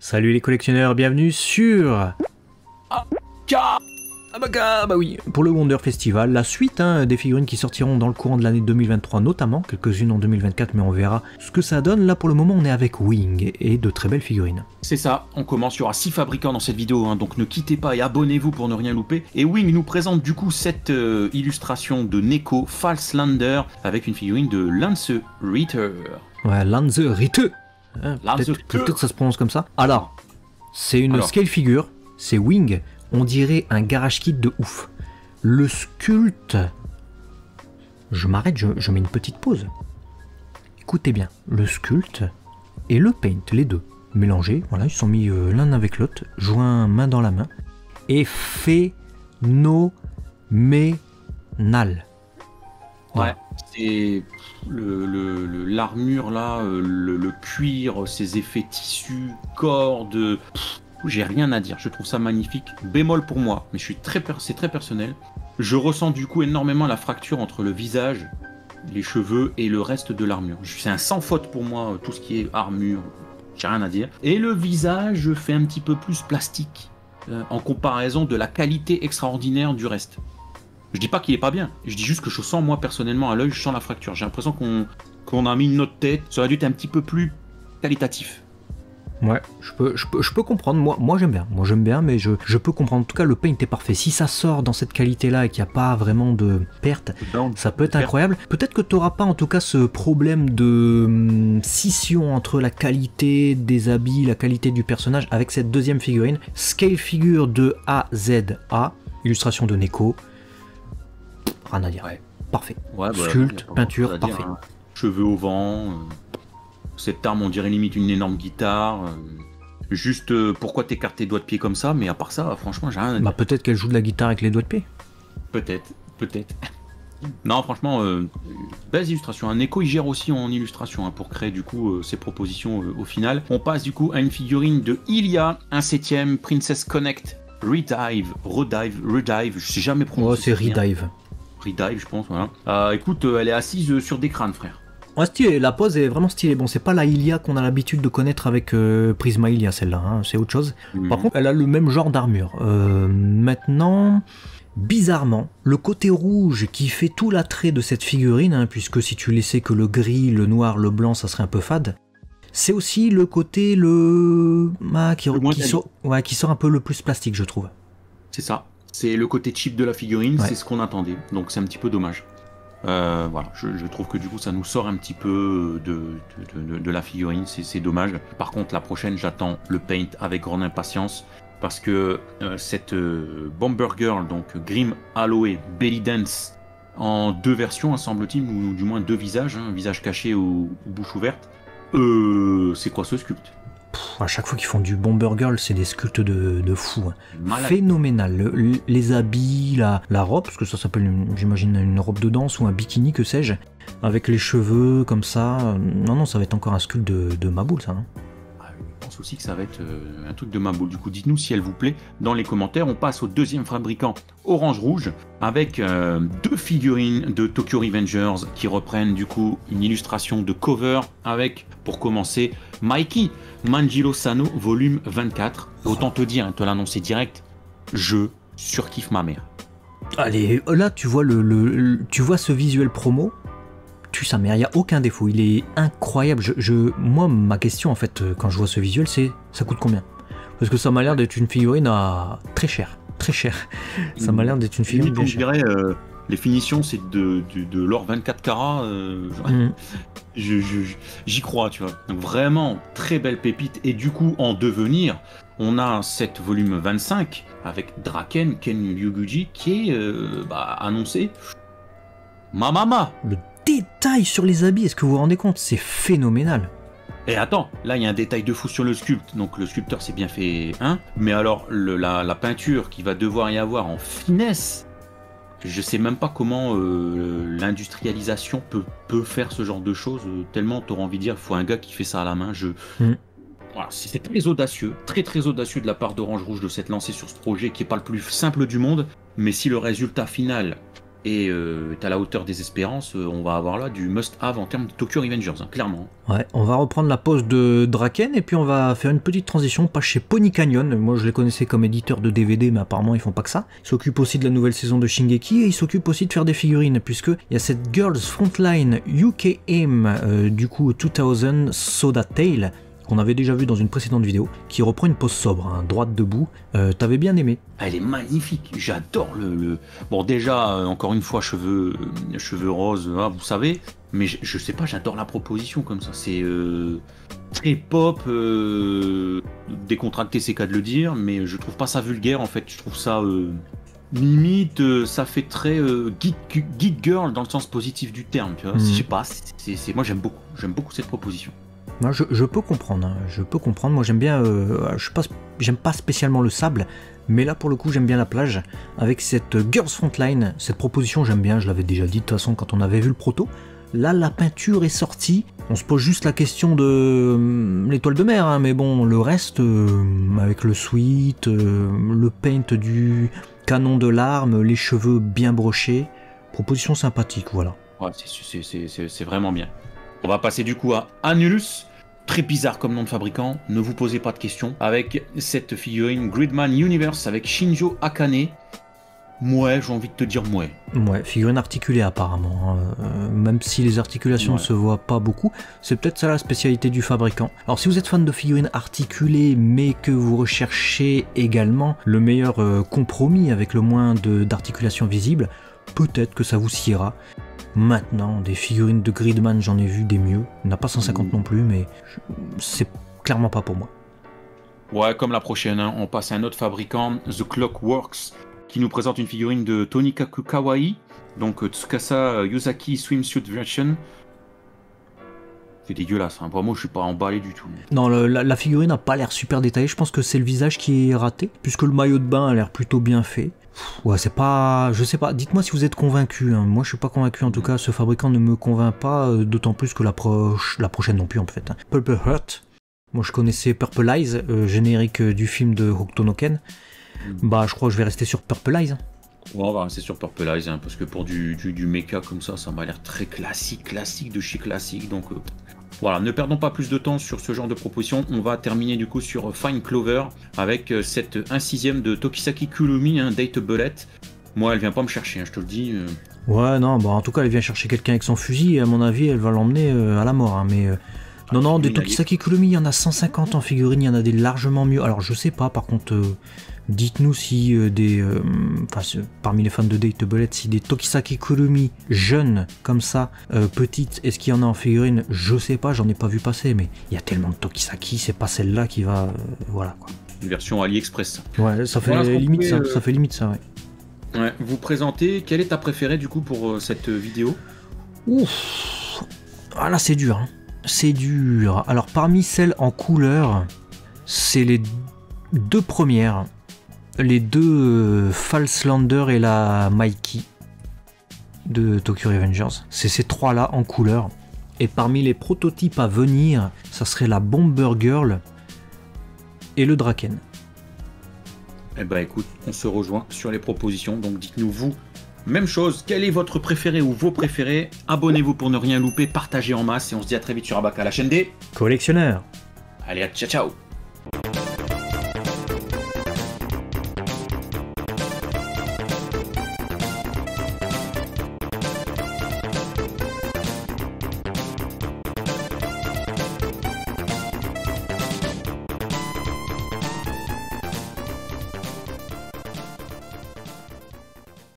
Salut les collectionneurs, bienvenue sur... Bah oui, pour le Wonder Festival, la suite des figurines qui sortiront dans le courant de l'année 2023 notamment, quelques-unes en 2024 mais on verra ce que ça donne. Là pour le moment on est avec Wing et de très belles figurines. C'est ça, on commence, il y aura 6 fabricants dans cette vidéo, donc ne quittez pas et abonnez-vous pour ne rien louper. Et Wing nous présente du coup cette illustration de Neko Falslander avec une figurine de Lance Ritter. Ouais, Lance Ritter, peut-être ça se prononce comme ça. Alors, c'est une scale figure, c'est Wing. On dirait un garage kit de ouf. Le sculpte... Je m'arrête, je mets une petite pause. Écoutez bien, le sculpte et le paint, les deux, mélangés, voilà, ils sont mis l'un avec l'autre, joints main dans la main, et phénoménal. Ouais, c'est l'armure là, le cuir, ces effets tissus, cordes... J'ai rien à dire, je trouve ça magnifique. Bémol pour moi, mais c'est très personnel. Je ressens du coup énormément la fracture entre le visage, les cheveux et le reste de l'armure. C'est un sans faute pour moi, tout ce qui est armure, j'ai rien à dire. Et le visage fait un petit peu plus plastique, en comparaison de la qualité extraordinaire du reste. Je dis pas qu'il est pas bien, je dis juste que je sens moi personnellement à l'œil, je sens la fracture. J'ai l'impression qu'on a mis une autre tête, ça aurait dû être un petit peu plus qualitatif. Ouais, je peux comprendre, moi j'aime bien, mais je peux comprendre. En tout cas, le paint est parfait. Si ça sort dans cette qualité-là et qu'il n'y a pas vraiment de perte, ça peut être incroyable. Peut-être que tu n'auras pas en tout cas ce problème de scission entre la qualité des habits, la qualité du personnage avec cette deuxième figurine. Scale figure de A-Z-A, illustration de Neko. Rien à dire. Ouais. Parfait. Ouais, sculpte, peinture, parfait. Dire, cheveux au vent... Cette arme, on dirait limite une énorme guitare. Juste, pourquoi t'écartes tes doigts de pied comme ça? Mais à part ça, franchement, j'ai rien à dire. Bah peut-être qu'elle joue de la guitare avec les doigts de pied. Peut-être. Non, franchement, belles illustrations. Un Neko, il gère aussi en illustration pour créer du coup ses propositions au final. On passe du coup à une figurine de Ilia, un 7ème, Princess Connect, Redive, je sais jamais prononcer. Oh, c'est Redive. Redive, je pense, voilà. Écoute, elle est assise sur des crânes, frère. Ouais, stylé, la pose est vraiment stylée. Bon, c'est pas la Ilia qu'on a l'habitude de connaître avec Prisma Ilia, celle-là, c'est autre chose. Par contre, elle a le même genre d'armure. Maintenant, bizarrement, le côté rouge qui fait tout l'attrait de cette figurine, puisque si tu laissais que le gris, le noir, le blanc, ça serait un peu fade, c'est aussi le côté qui sort un peu le plus plastique, je trouve. C'est ça, c'est le côté cheap de la figurine, c'est ce qu'on attendait, donc c'est un petit peu dommage. Voilà, je trouve que du coup ça nous sort un petit peu de la figurine, c'est dommage. Par contre la prochaine j'attends le paint avec grande impatience parce que cette Bomber Girl, donc Grim Aloe Belly Dance en 2 versions semble-t-il, ou du moins 2 visages, un visage caché ou bouche ouverte, c'est quoi ce sculpte? À chaque fois qu'ils font du Bomber Girl, c'est des sculptes de fou. Phénoménal. Les habits, la robe, parce que ça s'appelle, j'imagine, une robe de danse ou un bikini, que sais-je, avec les cheveux comme ça. Non, ça va être encore un sculpte de Maboule, ça. Je pense aussi que ça va être un truc de Maboule. Du coup, dites-nous si elle vous plaît dans les commentaires. On passe au deuxième fabricant, Orange Rouge, avec 2 figurines de Tokyo Revengers qui reprennent du coup une illustration de cover avec, pour commencer, Mikey Manjiro Sano volume 24. Autant te dire, te l'annoncer direct, je surkiffe ma mère. Allez, là tu vois tu vois ce visuel promo, tue sa mère, il n'y a aucun défaut, il est incroyable. Moi, ma question en fait, quand je vois ce visuel, c'est ça coûte combien? Parce que ça m'a l'air d'être une figurine à très cher. Ça m'a l'air d'être une figurine bien chère. Je dirais, les finitions, c'est de l'or 24 carats. J'y crois, tu vois. Donc vraiment, très belle pépite. Et du coup, en devenir, on a cette volume 25 avec Draken, Ken Ryuguchi, qui est annoncé. Mamama! Le détail sur les habits, est-ce que vous vous rendez compte? C'est phénoménal. Et attends, là il y a un détail de fou sur le sculpte, donc le sculpteur c'est bien fait, mais alors la peinture qu'il va devoir y avoir en finesse, je sais même pas comment l'industrialisation peut faire ce genre de choses, tellement t'auras envie de dire, il faut un gars qui fait ça à la main. Voilà, c'est très audacieux, très audacieux de la part d'Orange Rouge de s'être lancé sur ce projet qui est pas le plus simple du monde, mais si le résultat final Et à la hauteur des espérances, on va avoir là du must-have en termes de Tokyo Revengers, hein, clairement. Ouais, on va reprendre la pose de Draken et puis on va faire une petite transition, pas chez Pony Canyon. Moi je les connaissais comme éditeurs de DVD, mais apparemment ils font pas que ça. Ils s'occupent aussi de la nouvelle saison de Shingeki et ils s'occupent aussi de faire des figurines, puisque il y a cette Girls Frontline UK Aim, du coup 2000 Soda Tail, qu'on avait déjà vu dans une précédente vidéo, qui reprend une pose sobre, hein, droite debout. T'avais bien aimé? Elle est magnifique, j'adore le... Bon déjà, encore une fois, cheveux roses, hein, vous savez, mais je sais pas, j'adore la proposition comme ça, c'est très pop, décontracté c'est qu'à de le dire, mais je trouve pas ça vulgaire en fait, je trouve ça... limite, ça fait très geek girl dans le sens positif du terme, tu vois, je sais pas, moi j'aime beaucoup cette proposition. Moi, je peux comprendre, hein, je peux comprendre. Moi, j'aime bien, j'aime pas spécialement le sable, mais là, pour le coup, j'aime bien la plage. Avec cette Girls Frontline, cette proposition, j'aime bien. Je l'avais déjà dit de toute façon quand on avait vu le proto. Là, la peinture est sortie. On se pose juste la question de l'étoile de mer, hein, mais bon, le reste, avec le sweat, le paint du canon de l'arme, les cheveux bien brochés, proposition sympathique, voilà. Ouais, c'est vraiment bien. On va passer du coup à Annulus. Très bizarre comme nom de fabricant, ne vous posez pas de questions. Avec cette figurine Gridman Universe avec Shinjo Akane. Mouais, j'ai envie de te dire mouais. Ouais, figurine articulée apparemment. Même si les articulations ne se voient pas beaucoup, c'est peut-être ça la spécialité du fabricant. Alors si vous êtes fan de figurines articulées, mais que vous recherchez également le meilleur compromis avec le moins d'articulation visible, peut-être que ça vous siera. Maintenant, des figurines de Gridman, j'en ai vu des mieux. Il n'y en a pas 150 non plus, mais c'est clairement pas pour moi. Ouais, comme la prochaine, hein, on passe à un autre fabricant, The Clockworks, qui nous présente une figurine de Tonikaku Kawaii, donc Tsukasa Yuzaki Swimsuit Version. C'est dégueulasse, hein. Pour moi je suis pas emballé du tout. Non, la figurine n'a pas l'air super détaillée, je pense que c'est le visage qui est raté, puisque le maillot de bain a l'air plutôt bien fait. Ouais, c'est pas... je sais pas, dites-moi si vous êtes convaincu, hein. Moi je suis pas convaincu, en tout cas ce fabricant ne me convainc pas, d'autant plus que la prochaine non plus en fait. Purple Heart, moi je connaissais Purple Eyes, générique du film de Hokuto no Ken. Bah je crois que je vais rester sur Purple Eyes. Ouais, on va rester sur Purple Eyes, hein, parce que pour du mecha comme ça m'a l'air très classique de chez classique, donc... Voilà, ne perdons pas plus de temps sur ce genre de proposition. On va terminer du coup sur Fine Clover avec cette 1/6 de Tokisaki Kurumi, hein, Date Bullet. Moi, elle vient pas me chercher, hein, je te le dis. Ouais, non, bah en tout cas, elle vient chercher quelqu'un avec son fusil et à mon avis, elle va l'emmener à la mort. Hein, mais non, des Tokisaki Kurumi, il y en a 150 en figurine, il y en a des largement mieux. Alors, je sais pas, par contre, dites-nous si parmi les fans de Date Bullet, si des Tokisaki Kurumi jeunes comme ça, petites, est-ce qu'il y en a en figurine? Je sais pas, j'en ai pas vu passer, mais il y a tellement de Tokisaki, c'est pas celle-là qui va, voilà quoi. Une version AliExpress. Ouais, ça fait limite ça, ça fait limite ça, ouais. Ouais, vous présentez, quelle est ta préférée du coup pour cette vidéo? Ouf, ah là c'est dur, hein. C'est dur. Alors parmi celles en couleur, c'est les deux premières. Les deux Falslander et la Mikey de Tokyo Revengers. C'est ces trois-là en couleur. Et parmi les prototypes à venir, ça serait la Bomber Girl et le Draken. Eh ben écoute, on se rejoint sur les propositions, donc dites-nous vous, même chose, quel est votre préféré ou vos préférés? Abonnez-vous pour ne rien louper, partagez en masse et on se dit à très vite sur Abaka, la chaîne des collectionneurs. Allez, ciao ciao.